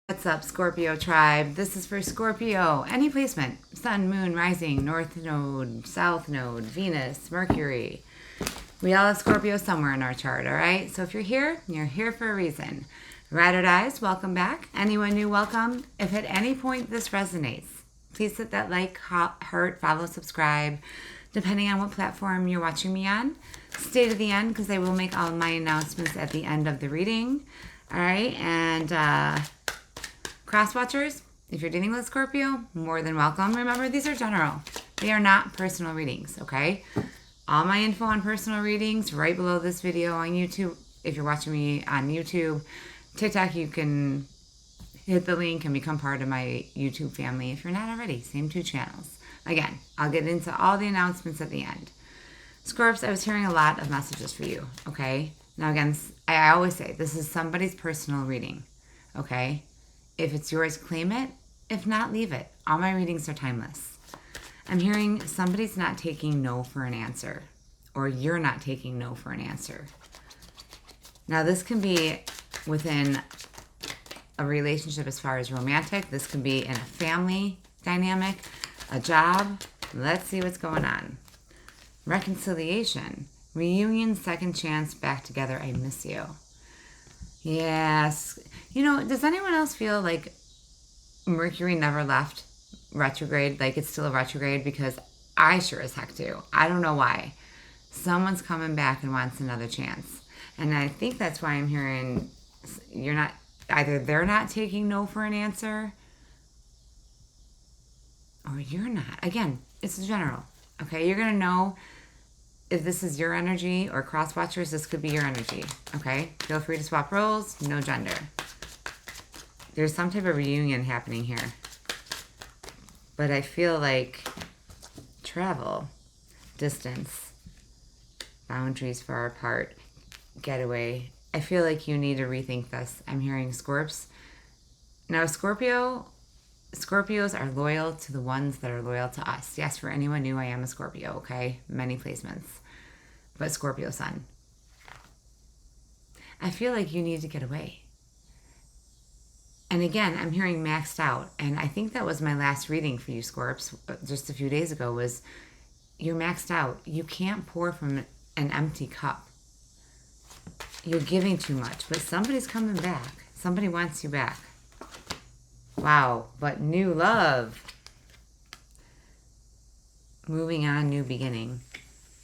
What's up, Scorpio tribe? This is for Scorpio. Any placement: Sun, Moon, Rising, North Node, South Node, Venus, Mercury. We all have Scorpio somewhere in our chart, all right? So if you're here for a reason. Ride or dies, welcome back. Anyone new, welcome. If at any point this resonates, please hit that like, heart, follow, subscribe, depending on what platform you're watching me on. Stay to the end because I will make all my announcements at the end of the reading. All right, and cross watchers, if you're dealing with Scorpio, more than welcome. Remember, these are general. They are not personal readings, okay? All my info on personal readings right below this video on YouTube. If you're watching me on YouTube, TikTok, you can hit the link and become part of my YouTube family if you're not already. Same two channels. Again, I'll get into all the announcements at the end. Scorps, I was hearing a lot of messages for you, okay? Now, again, I always say this is somebody's personal reading, okay? If it's yours, claim it. If not, leave it. All my readings are timeless. I'm hearing somebody's not taking no for an answer, or you're not taking no for an answer. Now, this can be within a relationship as far as romantic. This can be in a family dynamic, a job. Let's see what's going on. Reconciliation, reunion, second chance, back together. I miss you. Yes. You know, does anyone else feel like Mercury never left retrograde? Like it's still a retrograde? Because I sure as heck do. I don't know why. Someone's coming back and wants another chance. And I think that's why I'm hearing you're not, either they're not taking no for an answer or you're not. Again, it's general. Okay, you're going to know if this is your energy or cross watchers, this could be your energy. Okay, feel free to swap roles, no gender. There's some type of reunion happening here. But I feel like travel, distance, boundaries far apart, getaway. I feel like you need to rethink this. I'm hearing Scorps. Now, Scorpios are loyal to the ones that are loyal to us. Yes, for anyone new, I am a Scorpio, okay? Many placements. But Scorpio sun. I feel like you need to get away. And again, I'm hearing maxed out. And I think that was my last reading for you, Scorps, just a few days ago, was you're maxed out. You can't pour from an empty cup. You're giving too much, but somebody's coming back. Somebody wants you back. Wow, but new love. Moving on, new beginning.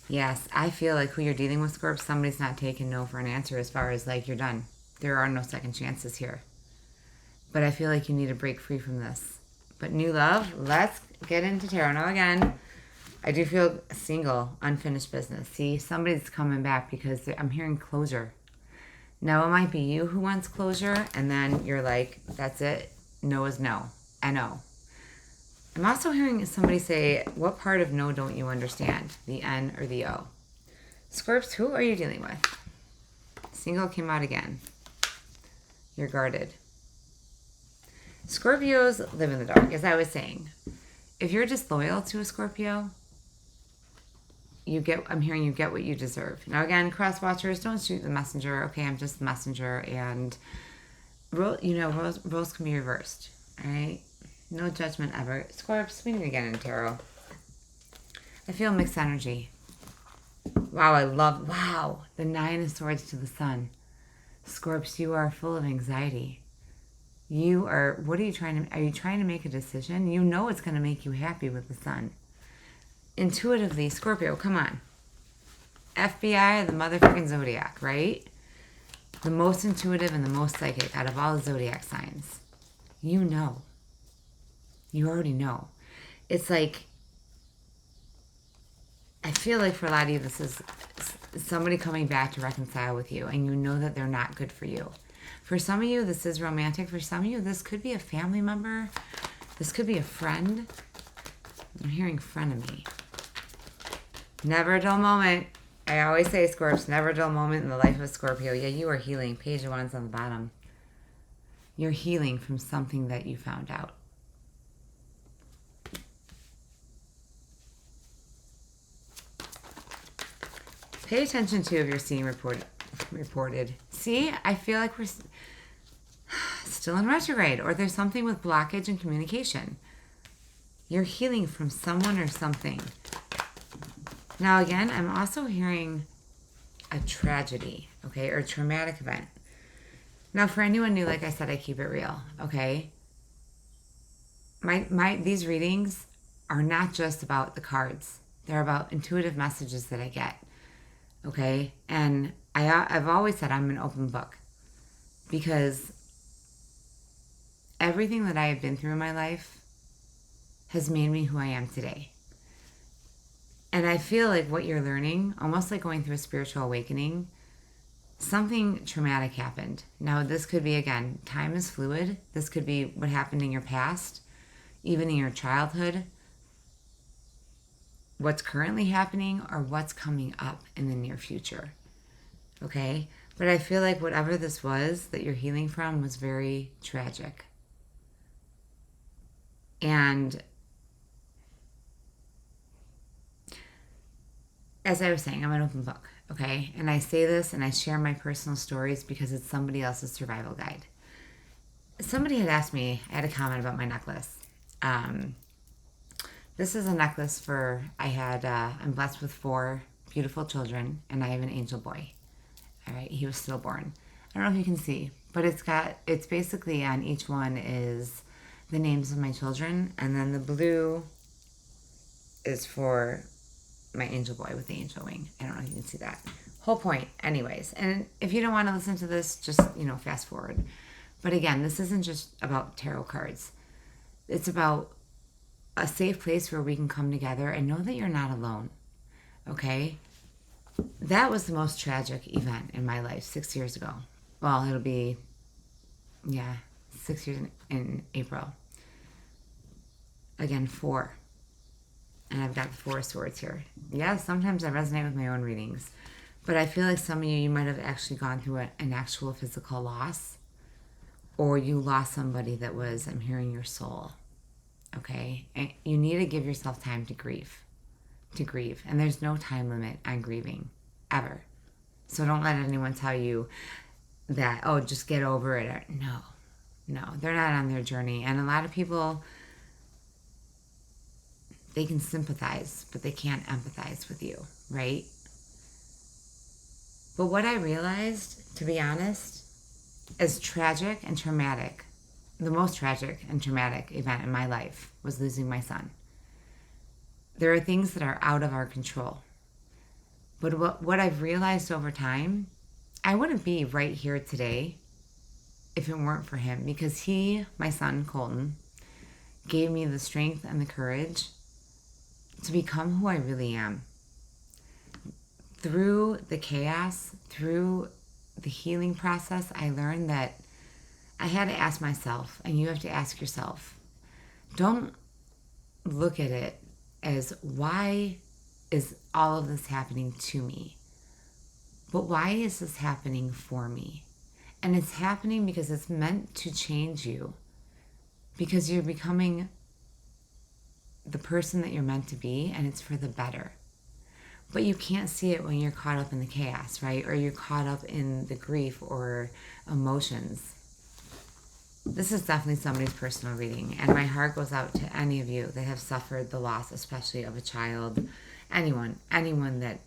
Yes, I feel like who you're dealing with, Scorp, somebody's not taking no for an answer as far as like you're done. There are no second chances here. But I feel like you need to break free from this. But new love, let's get into tarot. Now again, I do feel single, unfinished business. See, somebody's coming back because I'm hearing closure. Now it might be you who wants closure and then you're like, that's it. No is no. N-O. I'm also hearing somebody say, what part of no don't you understand? The N or the O? Scorps, who are you dealing with? Single came out again. You're guarded. Scorpios live in the dark, as I was saying. If you're disloyal to a Scorpio, I'm hearing you get what you deserve. Now again, cross watchers, don't shoot the messenger. Okay, I'm just the messenger, and roles can be reversed. All right, no judgment ever. Scorps, we need to get in tarot. I feel mixed energy. Wow, the 9 of Swords to the Sun. Scorps, you are full of anxiety. Are you trying to make a decision? You know it's going to make you happy with the Sun. Intuitively, Scorpio, come on. FBI, the motherfucking Zodiac, right? The most intuitive and the most psychic out of all the Zodiac signs. You know. You already know. It's like, I feel like for a lot of you, this is somebody coming back to reconcile with you, and you know that they're not good for you. For some of you, this is romantic. For some of you, this could be a family member. This could be a friend. I'm hearing frenemy. Never a dull moment. I always say, Scorps, never a dull moment in the life of a Scorpio. Yeah, you are healing. Page of Wands on the bottom. You're healing from something that you found out. Pay attention to if you're seeing reported. See, I feel like still in retrograde, or there's something with blockage in communication. You're healing from someone or something. Now, again, I'm also hearing a tragedy, okay, or a traumatic event. Now, for anyone new, like I said, I keep it real, okay? These readings are not just about the cards. They're about intuitive messages that I get, okay? And I've always said I'm an open book, because everything that I have been through in my life has made me who I am today. And I feel like what you're learning, almost like going through a spiritual awakening, something traumatic happened. Now, this could be, again, time is fluid. This could be what happened in your past, even in your childhood, what's currently happening, or what's coming up in the near future. Okay? But I feel like whatever this was that you're healing from was very tragic. And as I was saying, I'm an open book, okay? And I say this and I share my personal stories because it's somebody else's survival guide. Somebody had asked me, I had a comment about my necklace. This is a necklace I'm blessed with 4 beautiful children, and I have an angel boy. All right, he was stillborn. I don't know if you can see, but it's basically on each one is the names of my children, and then the blue is for my angel boy with the angel wing. I don't know if you can see that. Whole point, anyways. And if you don't want to listen to this, just, fast forward. But again, this isn't just about tarot cards. It's about a safe place where we can come together and know that you're not alone, okay? That was the most tragic event in my life 6 years ago. Well, it'll be, 6 years in April. Again, 4. And I've got the 4 of Swords here. Yeah, sometimes I resonate with my own readings. But I feel like some of you might have actually gone through an actual physical loss. Or you lost somebody that was, I'm hearing, your soul. Okay? And you need to give yourself time to grieve. And there's no time limit on grieving. Ever. So don't let anyone tell you that, oh, just get over it. Or, no. They're not on their journey. And a lot of people, they can sympathize, but they can't empathize with you, right? But what I realized, to be honest, is tragic and traumatic. The most tragic and traumatic event in my life was losing my son. There are things that are out of our control. But what I've realized over time, I wouldn't be right here today if it weren't for him, because he, my son, Colton, gave me the strength and the courage to become who I really am. Through the chaos, through the healing process, I learned that I had to ask myself, and you have to ask yourself, don't look at it as, why is all of this happening to me? But why is this happening for me? And it's happening because it's meant to change you. Because you're becoming the person that you're meant to be, and it's for the better. But you can't see it when you're caught up in the chaos, right? Or you're caught up in the grief or emotions. This is definitely somebody's personal reading, and my heart goes out to any of you that have suffered the loss, especially of a child, anyone that,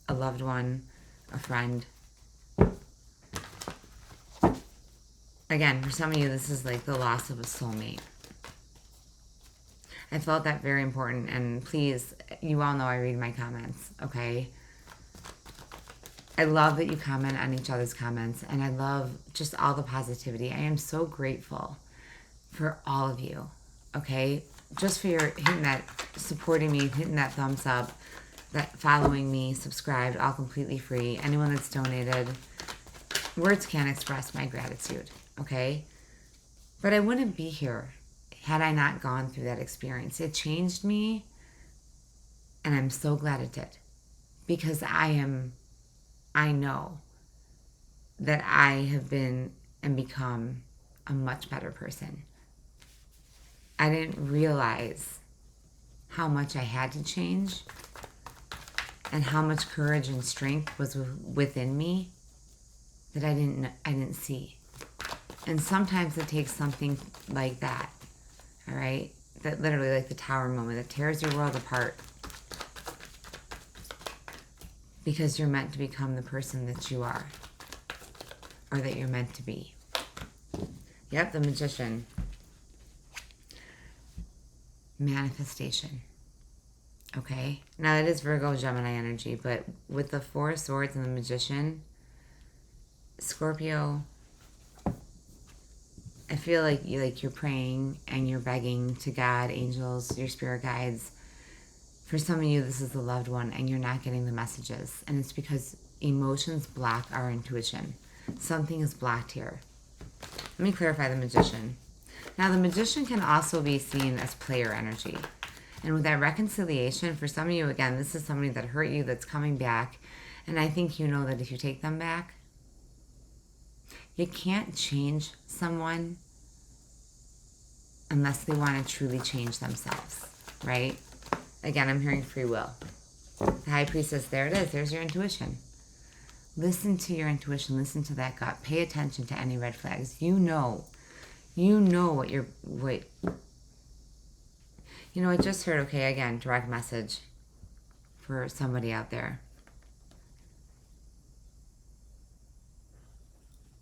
a loved one, a friend. Again, for some of you, this is like the loss of a soulmate. I felt that very important, and please, you all know I read my comments, okay? I love that you comment on each other's comments, and I love just all the positivity. I am so grateful for all of you, okay? Just for your hitting that, supporting me, hitting that thumbs up, that following me, subscribed, all completely free. Anyone that's donated, words can't express my gratitude, okay? But I wouldn't be here had I not gone through that experience. It changed me, and I'm so glad it did, because I know that I have been and become a much better person. I didn't realize how much I had to change and how much courage and strength was within me that I didn't see. And sometimes it takes something like that, all right? That literally, like the tower moment, that tears your world apart. Because you're meant to become the person that you are. Or that you're meant to be. Yep, the Magician. Manifestation. Okay? Now, it is Virgo, Gemini energy, but with the Four of Swords and the Magician, Scorpio, I feel like you're praying and you're begging to God, angels, your spirit guides. For some of you, this is the loved one and you're not getting the messages. And it's because emotions block our intuition. Something is blocked here. Let me clarify the Magician. Now, the Magician can also be seen as player energy. And with that reconciliation, for some of you, again, this is somebody that hurt you that's coming back. And I think you know that if you take them back, you can't change someone unless they want to truly change themselves, right? Again, I'm hearing free will. The High Priestess, there it is. There's your intuition. Listen to your intuition. Listen to that gut. Pay attention to any red flags. You know what you're... Wait. You know, I just heard, okay, again, direct message for somebody out there.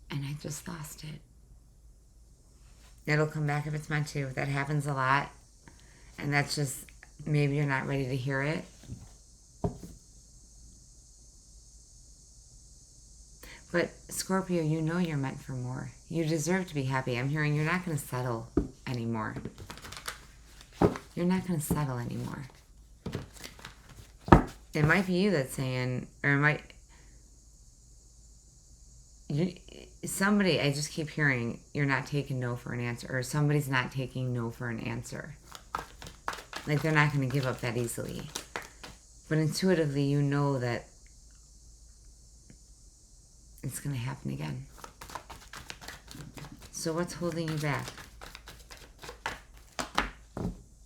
And I just lost it. It'll come back if it's meant to. That happens a lot. And that's just, maybe you're not ready to hear it. But Scorpio, you know you're meant for more. You deserve to be happy. I'm hearing you're not going to settle anymore. You're not going to settle anymore. It might be you that's saying, or it might... somebody, I just keep hearing, you're not taking no for an answer, or somebody's not taking no for an answer. Like they're not going to give up that easily. But intuitively, you know that it's going to happen again. So what's holding you back?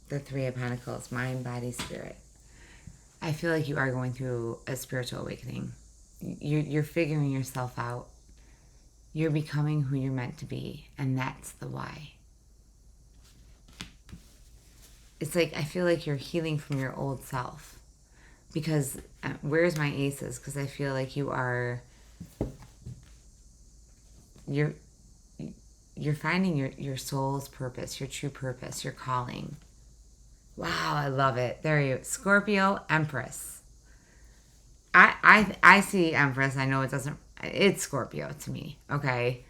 The Three of Pentacles, mind, body, spirit. I feel like you are going through a spiritual awakening. You're figuring yourself out. You're becoming who you're meant to be, and that's the why. It's like, I feel like you're healing from your old self. Because, where's my aces? Because I feel like you're finding your soul's purpose, your true purpose, your calling. Wow, I love it. There you go. Scorpio, Empress. I see Empress. I know it's Scorpio to me, okay?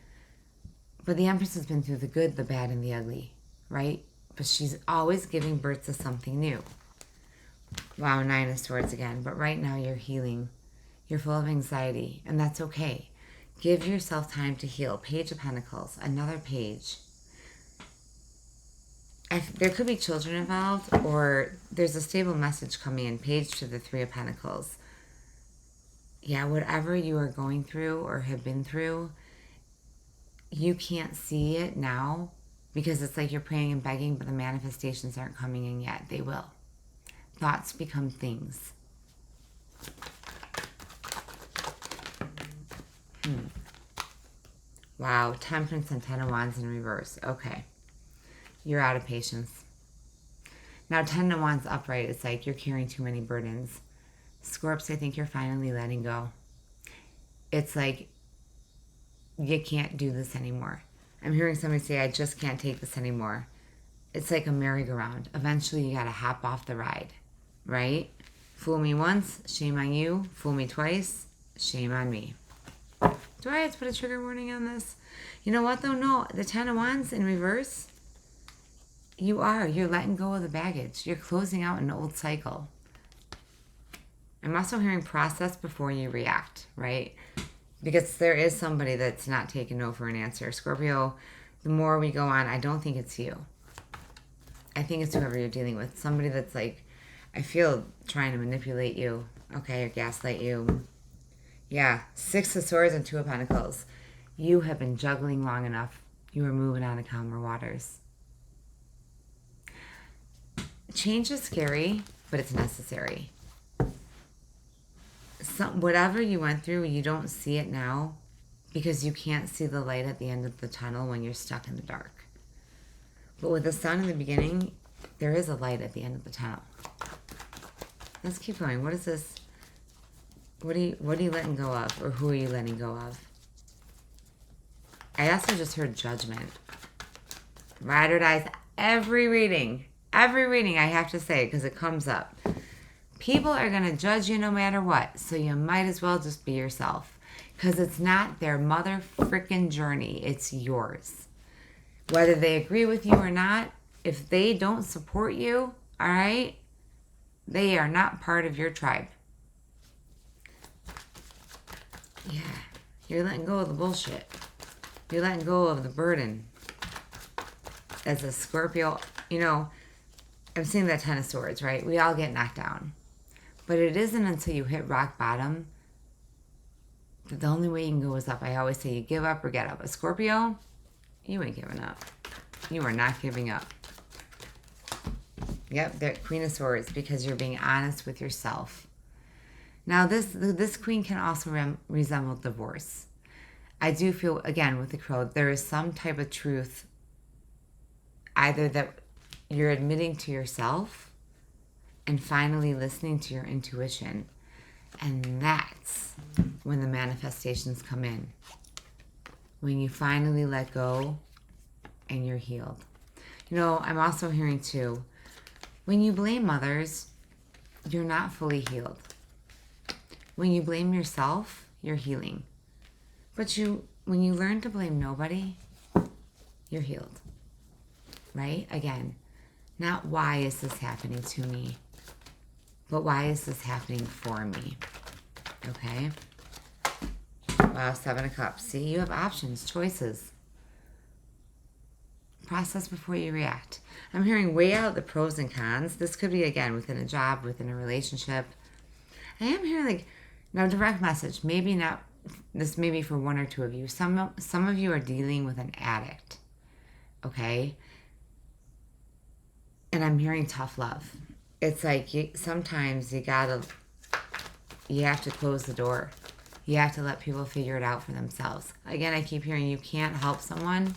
But the Empress has been through the good, the bad, and the ugly, right? But she's always giving birth to something new. Wow, Nine of Swords again. But right now you're healing. You're full of anxiety, and that's okay. Give yourself time to heal. Page of Pentacles, another page. There could be children involved, or there's a stable message coming in. Page to the Three of Pentacles. Yeah, whatever you are going through or have been through, you can't see it now because it's like you're praying and begging, but the manifestations aren't coming in yet. They will. Thoughts become things. Wow, Temperance and Ten of Wands in reverse. Okay. You're out of patience. Now, Ten of Wands upright, it's like you're carrying too many burdens. Scorps, I think you're finally letting go. It's like you can't do this anymore. I'm hearing somebody say, I just can't take this anymore. It's like a merry-go-round. Eventually, you got to hop off the ride, right? Fool me once, shame on you. Fool me twice, shame on me. Do I have to put a trigger warning on this? You know what, though? No, the Ten of Wands in reverse, you're letting go of the baggage. You're closing out an old cycle. I'm also hearing process before you react, right? Because there is somebody that's not taking no for an answer. Scorpio, the more we go on, I don't think it's you. I think it's whoever you're dealing with. Somebody that's like, I feel trying to manipulate you, okay, or gaslight you. Yeah, Six of Swords and Two of Pentacles. You have been juggling long enough. You are moving on to calmer waters. Change is scary, but it's necessary. Whatever you went through, you don't see it now, because you can't see the light at the end of the tunnel when you're stuck in the dark. But with the sun in the beginning, there is a light at the end of the tunnel. Let's keep going. What is this? What are you letting go of? Or who are you letting go of? I also just heard judgment. Ride or dies. Every reading I have to say, because it comes up. People are going to judge you no matter what. So you might as well just be yourself. Because it's not their mother frickin' journey. It's yours. Whether they agree with you or not, if they don't support you, all right, they are not part of your tribe. Yeah, you're letting go of the bullshit. You're letting go of the burden. As a Scorpio, I'm seeing that Ten of Swords, right? We all get knocked down. But it isn't until you hit rock bottom that the only way you can go is up. I always say you give up or get up. A Scorpio, you ain't giving up. You are not giving up. Yep, the Queen of Swords, because you're being honest with yourself. Now, this queen can also resemble divorce. I do feel, again, with the Crow, there is some type of truth, either that you're admitting to yourself and finally listening to your intuition. And that's when the manifestations come in. When you finally let go and you're healed. I'm also hearing too, when you blame others, you're not fully healed. When you blame yourself, you're healing. But when you learn to blame nobody, you're healed. Right? Again, not why is this happening to me, but why is this happening for me? Okay? Wow, Seven of Cups. See, you have options, choices. Process before you react. I'm hearing weigh out the pros and cons. This could be, again, within a job, within a relationship. I am hearing, now direct message. Maybe not, this may be for one or two of you. Some of you are dealing with an addict. Okay? And I'm hearing tough love. It's like sometimes you have to close the door. You have to let people figure it out for themselves. Again, I keep hearing you can't help someone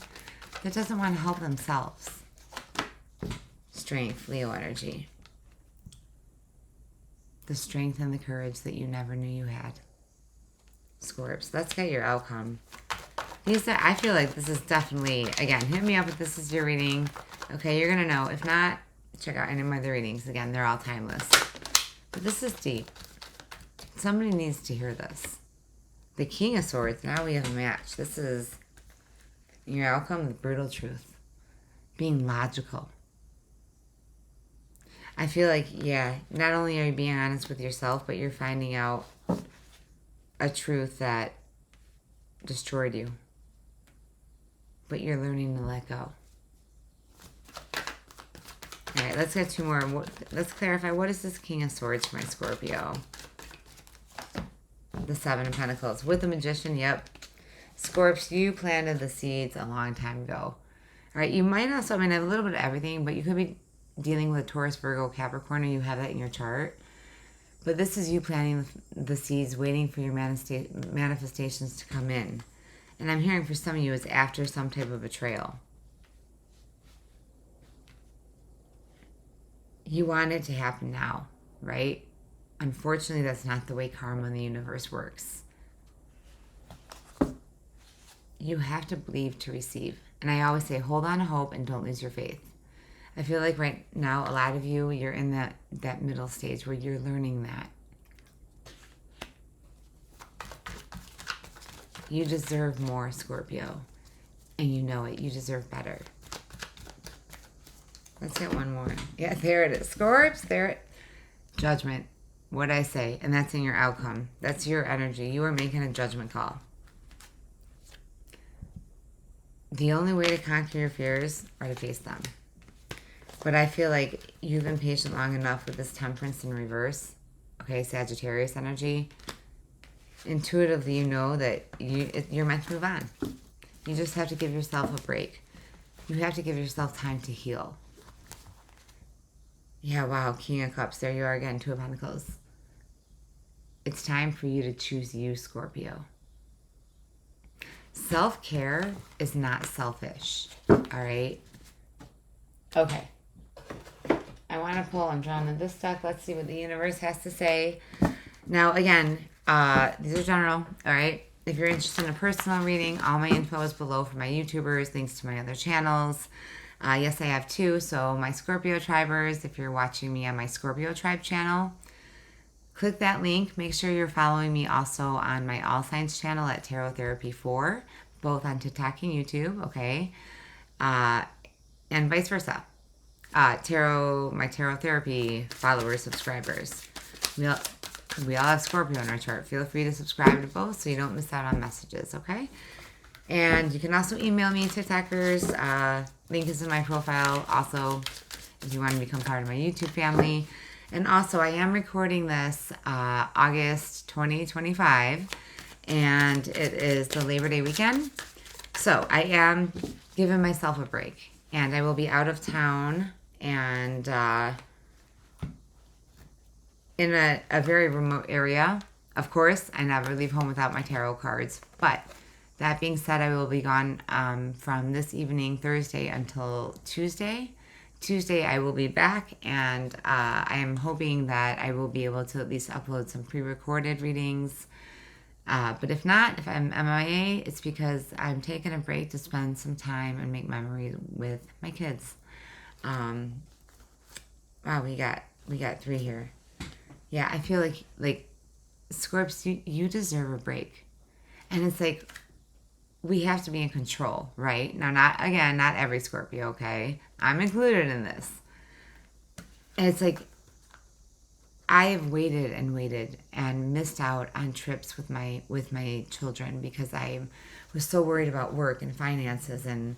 that doesn't want to help themselves. Strength, Leo energy. The strength and the courage that you never knew you had. Scorps, let's get your outcome. I feel like this is definitely, again, hit me up if this is your reading. Okay, you're going to know. If not, check out any of my other readings. Again, they're all timeless. But this is deep. Somebody needs to hear this. The King of Swords, now we have a match. This is your outcome, the brutal truth. Being logical. I feel like, yeah, not only are you being honest with yourself, but you're finding out a truth that destroyed you. But you're learning to let go. All right, let's get two more. Let's clarify. What is this King of Swords for my Scorpio? The Seven of Pentacles. With the Magician, yep. Scorps, you planted the seeds a long time ago. All right, you might also, have a little bit of everything, but you could be dealing with Taurus, Virgo, Capricorn, or you have that in your chart. But this is you planting the seeds, waiting for your manifestations to come in. And I'm hearing for some of you it's after some type of betrayal. You want it to happen now, right? Unfortunately, that's not the way karma in the universe works. You have to believe to receive. And I always say, hold on to hope and don't lose your faith. I feel like right now, a lot of you, you're in that middle stage where you're learning that. You deserve more, Scorpio. And you know it. You deserve better. Let's get one more. Yeah, there it is. Scorps, there it. Judgment. What'd I say? And that's in your outcome. That's your energy. You are making a judgment call. The only way to conquer your fears are to face them. But I feel like you've been patient long enough with this Temperance in reverse. Okay, Sagittarius energy. Intuitively, you know that you're meant to move on. You just have to give yourself a break. You have to give yourself time to heal. Yeah, wow, King of Cups. There you are again, Two of Pentacles. It's time for you to choose you, Scorpio. Self-care is not selfish. All right? Okay. I want to pull. I'm drawing this deck. Let's see what the universe has to say. Now, again, these are general. All right? If you're interested in a personal reading, all my info is below for my YouTubers, links to my other channels. Yes, I have two. So my Scorpio Tribers, if you're watching me on my Scorpio Tribe channel, click that link. Make sure you're following me also on my All Signs channel at Tarot Therapy 4, both on TikTok and YouTube, okay? And vice versa. My Tarot Therapy followers, subscribers. We all have Scorpio in our chart. Feel free to subscribe to both so you don't miss out on messages, okay? And you can also email me, TikTokers. Link is in my profile also if you want to become part of my YouTube family. And also, I am recording this August 2025, and it is the Labor Day weekend. So I am giving myself a break, and I will be out of town and in a very remote area. Of course, I never leave home without my tarot cards, but that being said, I will be gone from this evening, Thursday, until Tuesday. Tuesday, I will be back, and I am hoping that I will be able to at least upload some pre-recorded readings. But if not, if I'm MIA, it's because I'm taking a break to spend some time and make memories with my kids. Wow, we got 3 here. Yeah, I feel like Scorps, you deserve a break, and it's like, we have to be in control, right? Now, not every Scorpio, okay? I'm included in this. And it's like, I have waited and missed out on trips with my children because I was so worried about work and finances, and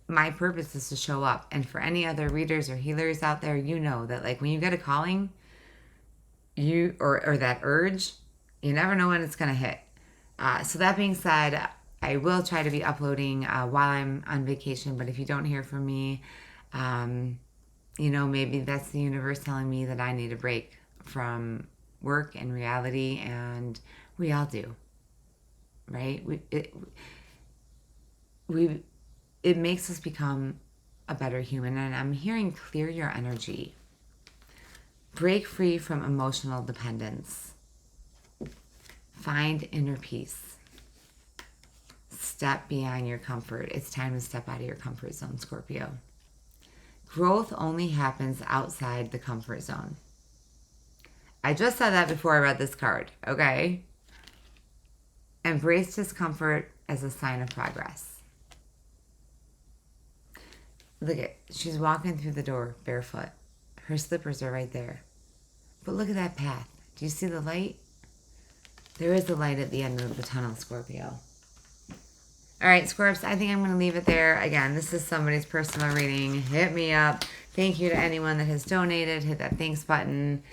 my purpose is to show up. And for any other readers or healers out there, that like when you get a calling, or that urge, you never know when it's going to hit. So that being said, I will try to be uploading while I'm on vacation. But if you don't hear from me, maybe that's the universe telling me that I need a break from work and reality. And we all do, right? It makes us become a better human. And I'm hearing clear your energy. Break free from emotional dependence. Find inner peace. Step beyond your comfort. It's time to step out of your comfort zone, Scorpio. Growth only happens outside the comfort zone. I just said that before I read this card, okay? Embrace discomfort as a sign of progress. Look at, she's walking through the door barefoot. Her slippers are right there. But look at that path. Do you see the light? There is a light at the end of the tunnel, Scorpio. All right, Scorps, I think I'm going to leave it there. Again, this is somebody's personal reading. Hit me up. Thank you to anyone that has donated. Hit that thanks button.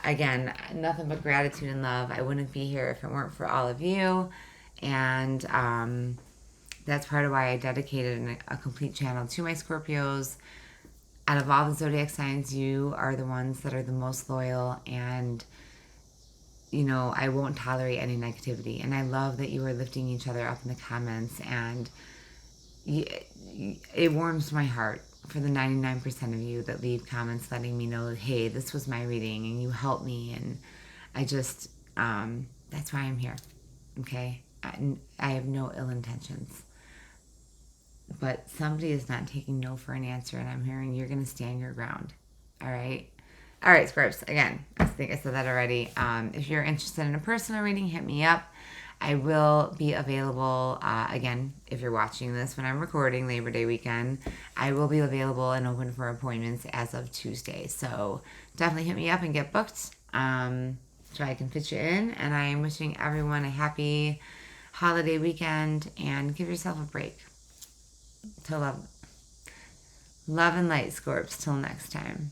Again, nothing but gratitude and love. I wouldn't be here if it weren't for all of you. And that's part of why I dedicated a complete channel to my Scorpios. Out of all the zodiac signs, you are the ones that are the most loyal, and I won't tolerate any negativity. And I love that you are lifting each other up in the comments, and it warms my heart for the 99% of you that leave comments letting me know, hey, this was my reading and you helped me. And I just, that's why I'm here. Okay. I have no ill intentions, but somebody is not taking no for an answer, and I'm hearing you're going to stand your ground. All right. All right, Scorps. Again, I think I said that already. If you're interested in a personal reading, hit me up. I will be available, again, if you're watching this when I'm recording Labor Day weekend, I will be available and open for appointments as of Tuesday. So definitely hit me up and get booked so I can fit you in. And I am wishing everyone a happy holiday weekend, and give yourself a break. Till love and light, Scorps. Till next time.